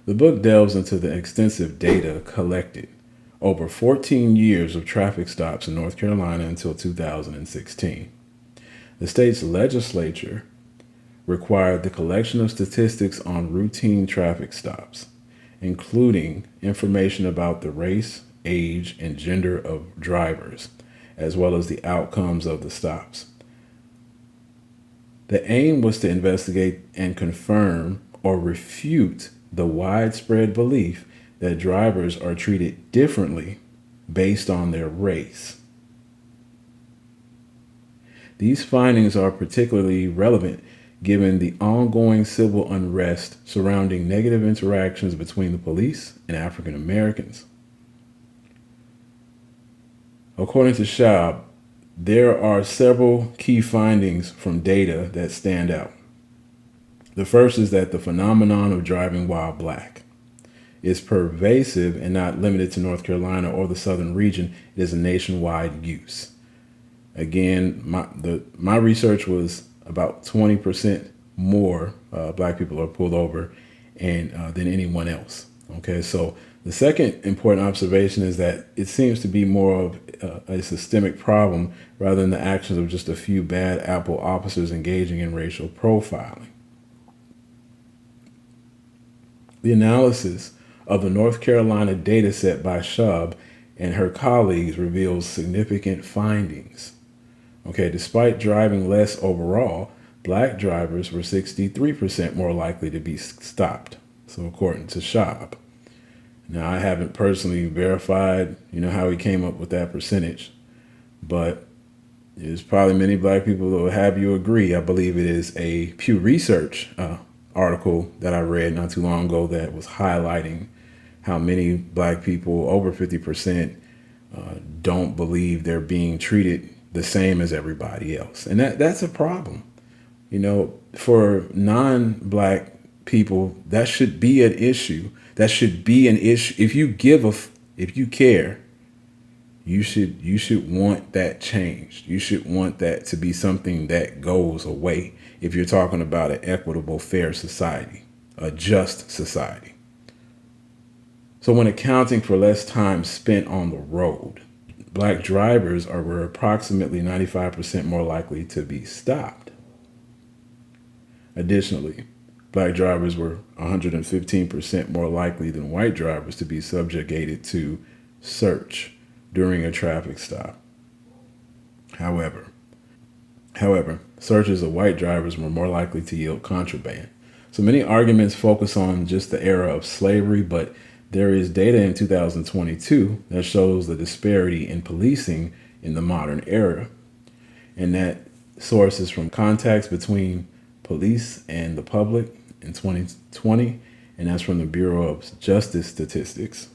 The book delves into the extensive data collected over 14 years of traffic stops in North Carolina until 2016. The state's legislature required the collection of statistics on routine traffic stops, including information about the race, age, and gender of drivers, as well as the outcomes of the stops. The aim was to investigate and confirm or refute the widespread belief that drivers are treated differently based on their race. These findings are particularly relevant given the ongoing civil unrest surrounding negative interactions between the police and African Americans. According to Schaub, there are several key findings from data that stand out. The first is that the phenomenon of driving while black is pervasive and not limited to North Carolina or the southern region. It is a nationwide use. Again, my research was about 20% more black people are pulled over than anyone else. Okay, so the second important observation is that it seems to be more of a systemic problem rather than the actions of just a few bad apple officers engaging in racial profiling. The analysis of the North Carolina data set by Schaub and her colleagues reveals significant findings. Okay, despite driving less overall, black drivers were 63% more likely to be stopped. So according to Schaub. Now, I haven't personally verified, how he came up with that percentage, but there's probably many black people that will have you agree. I believe it is a Pew Research article that I read not too long ago that was highlighting how many black people, over 50%, don't believe they're being treated the same as everybody else. And that's a problem. For non-black people, that should be an issue. That should be an issue. If you care, you should want that changed. You should want that to be something that goes away if you're talking about an equitable, fair society, a just society. So when accounting for less time spent on the road, black drivers were approximately 95% more likely to be stopped. Additionally, black drivers were 115% more likely than white drivers to be subjugated to search during a traffic stop. However, searches of white drivers were more likely to yield contraband. So many arguments focus on just the era of slavery, but there is data in 2022 that shows the disparity in policing in the modern era. And that source is from contacts between police and the public in 2020, and that's from the Bureau of Justice Statistics.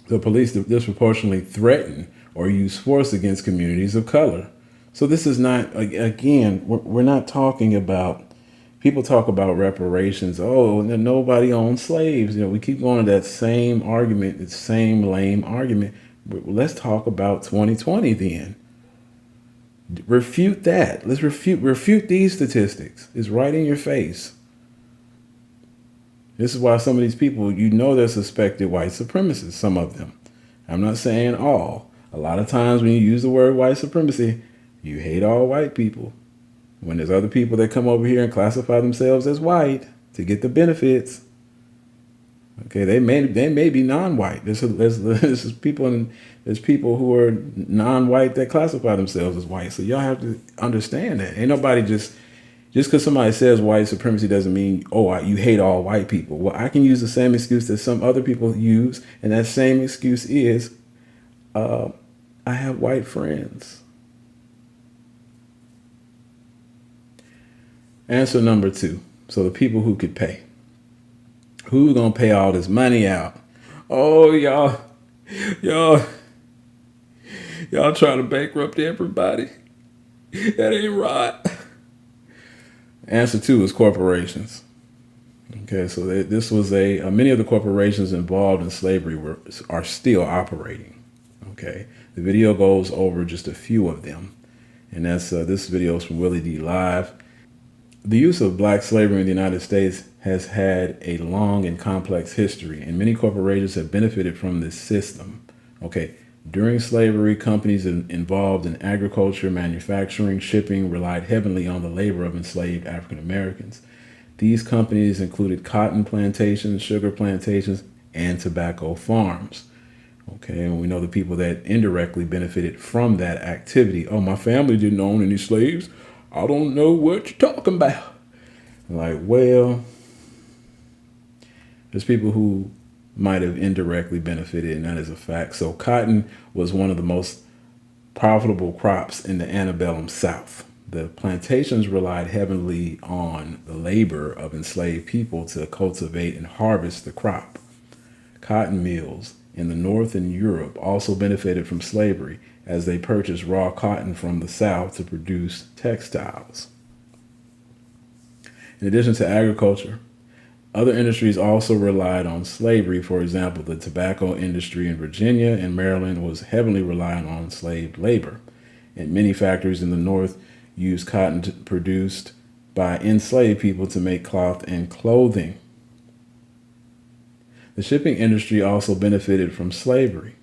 The police disproportionately threaten or use force against communities of color. So this is not, again, we're not talking about, people talk about reparations. Oh, nobody owned slaves. We keep going to that same argument, the same lame argument. Let's talk about 2020 then. Refute that. Let's refute these statistics. It's right in your face. This is why some of these people, they're suspected white supremacists, some of them. I'm not saying all. A lot of times when you use the word white supremacy, you hate all white people. When there's other people that come over here and classify themselves as white to get the benefits, okay, they may be non-white. There's people who are non-white that classify themselves as white. So y'all have to understand that. Ain't nobody just because somebody says white supremacy doesn't mean, you hate all white people. Well, I can use the same excuse that some other people use, and that same excuse is, I have white friends. Answer number 2. So the people who could pay. Who's going to pay all this money out? Oh, y'all trying to bankrupt everybody. That ain't right. Answer 2 is corporations. Okay, so this was many of the corporations involved in slavery are still operating. Okay, the video goes over just a few of them. And that's this video is from Willie D Live. The use of black slavery in the United States has had a long and complex history, and many corporations have benefited from this system. Okay, during slavery, companies involved in agriculture, manufacturing, shipping relied heavily on the labor of enslaved African Americans. These companies included cotton plantations, sugar plantations, and tobacco farms. Okay, and we know the people that indirectly benefited from that activity. Oh, my family didn't own any slaves. I don't know what you're talking about. Like, well, there's people who might have indirectly benefited, and that is a fact. So cotton was one of the most profitable crops in the antebellum South. The plantations relied heavily on the labor of enslaved people to cultivate and harvest the crop. Cotton mills in the North and Europe also benefited from slavery as they purchased raw cotton from the South to produce textiles. In addition to agriculture, other industries also relied on slavery. For example, the tobacco industry in Virginia and Maryland was heavily reliant on enslaved labor. And many factories in the North used cotton produced by enslaved people to make cloth and clothing. The shipping industry also benefited from slavery,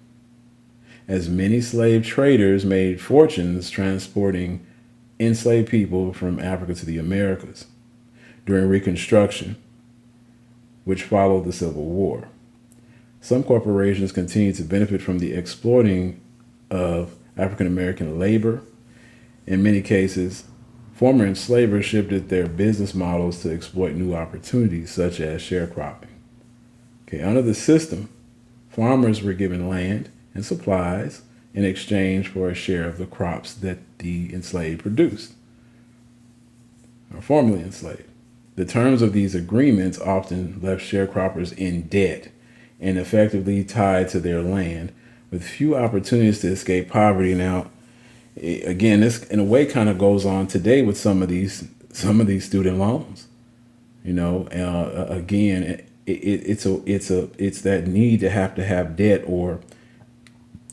as many slave traders made fortunes transporting enslaved people from Africa to the Americas during Reconstruction, which followed the Civil War. Some corporations continued to benefit from the exploiting of African American labor. In many cases, former enslavers shifted their business models to exploit new opportunities, such as sharecropping. Okay, under the system, farmers were given land and supplies in exchange for a share of the crops that the enslaved produced, or formerly enslaved. The terms of these agreements often left sharecroppers in debt and effectively tied to their land, with few opportunities to escape poverty. Now, again, this in a way kind of goes on today with some of these student loans. You know, again, it's that need to have debt or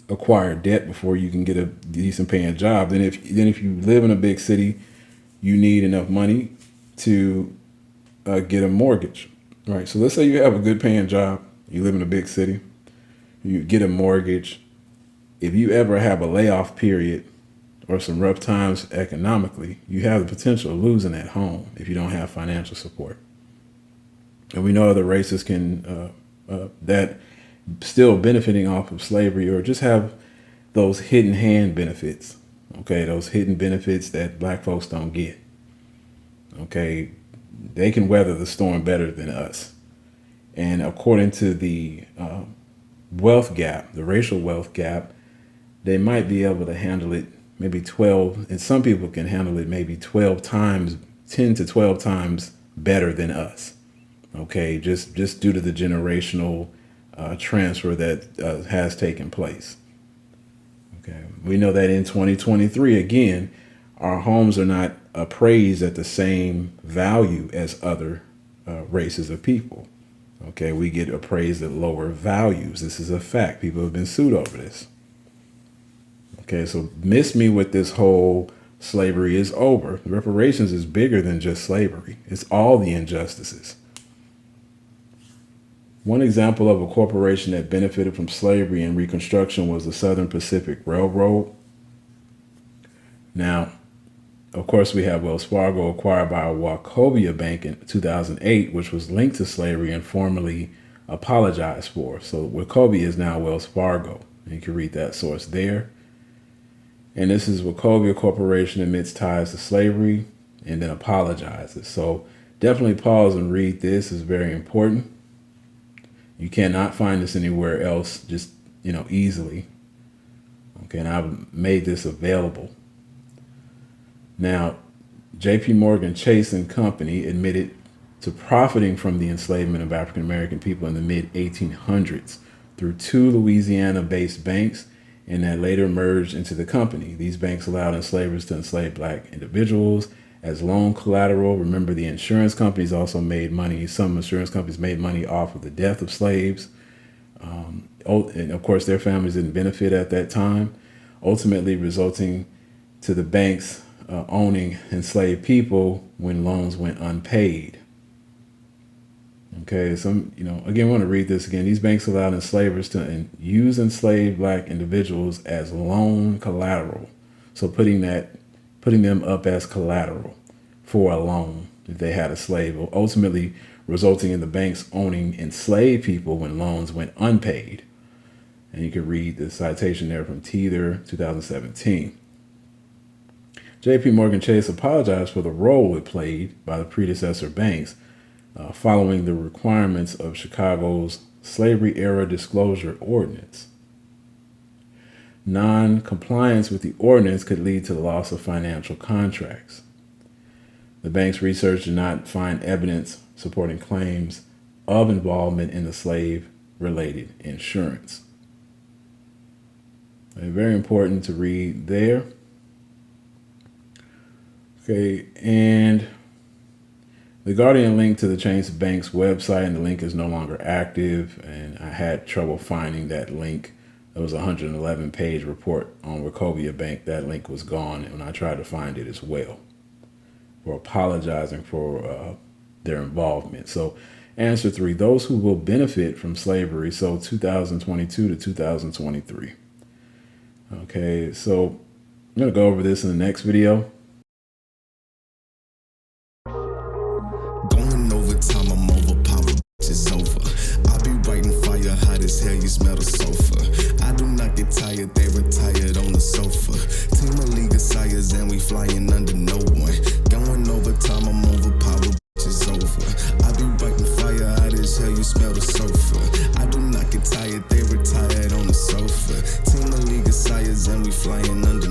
acquire debt before you can get a decent paying job. Then if you live in a big city, you need enough money to get a mortgage, right? So let's say you have a good paying job, you live in a big city, you get a mortgage. If you ever have a layoff period or some rough times economically, you have the potential of losing that home if you don't have financial support. And we know other races can that still benefiting off of slavery or just have those hidden hand benefits. Okay, those hidden benefits that black folks don't get. Okay, they can weather the storm better than us. And according to the wealth gap, the racial wealth gap, they might be able to handle it maybe 12, and some people can handle it maybe 12 times, 10 to 12 times better than us. Okay, just due to the generational transfer that has taken place. Okay, we know that in 2023, again, our homes are not appraised at the same value as other races of people. Okay, we get appraised at lower values. This is a fact. People have been sued over this. Okay, so miss me with this whole slavery is over. Reparations is bigger than just slavery. It's all the injustices. One example of a corporation that benefited from slavery and Reconstruction was the Southern Pacific Railroad. Now, of course, we have Wells Fargo acquired by Wachovia Bank in 2008, which was linked to slavery and formally apologized for. So Wachovia is now Wells Fargo. And you can read that source there. And this is Wachovia Corporation admits ties to slavery and then apologizes. So definitely pause and read this. It's very important. You cannot find this anywhere else just, easily. Okay, and I've made this available. Now, J.P. Morgan Chase and Company admitted to profiting from the enslavement of African American people in the mid-1800s through two Louisiana-based banks, and that later merged into the company. These banks allowed enslavers to enslave black individuals as loan collateral. Remember, the insurance companies also made money. Some insurance companies made money off of the death of slaves. And of course, their families didn't benefit at that time, ultimately resulting to the banks owning enslaved people when loans went unpaid. Okay, again, I want to read this again. These banks allowed enslavers to use enslaved black individuals as loan collateral. So putting them up as collateral for a loan if they had a slave, ultimately resulting in the banks owning enslaved people when loans went unpaid. And you can read the citation there from Teether, 2017. J.P. Morgan Chase apologized for the role it played by the predecessor banks following the requirements of Chicago's slavery era disclosure ordinance. Non-compliance with the ordinance could lead to the loss of financial contracts. The bank's research did not find evidence supporting claims of involvement in the slave-related insurance. Very important to read there. Okay, and the Guardian linked to the Chase Bank's website, and the link is no longer active, and I had trouble finding that link. There was a 111-page report on Wachovia Bank. That link was gone, and I tried to find it as well. For apologizing for their involvement. So answer 3, those who will benefit from slavery, so 2022 to 2023. Okay, so I'm going to go over this in the next video. Going overtime, I'm overpowered, it's over. I be writing fire, hot as hell, you smell the sofa. I do not get tired, they retired on the sofa. Team of League of Sires and we flying under no one. Going overtime, I'm overpowered, it's over. I be writing fire, hot as hell, you smell the sofa. I do not get tired, they retired on the sofa. Team of League of Sires and we flying under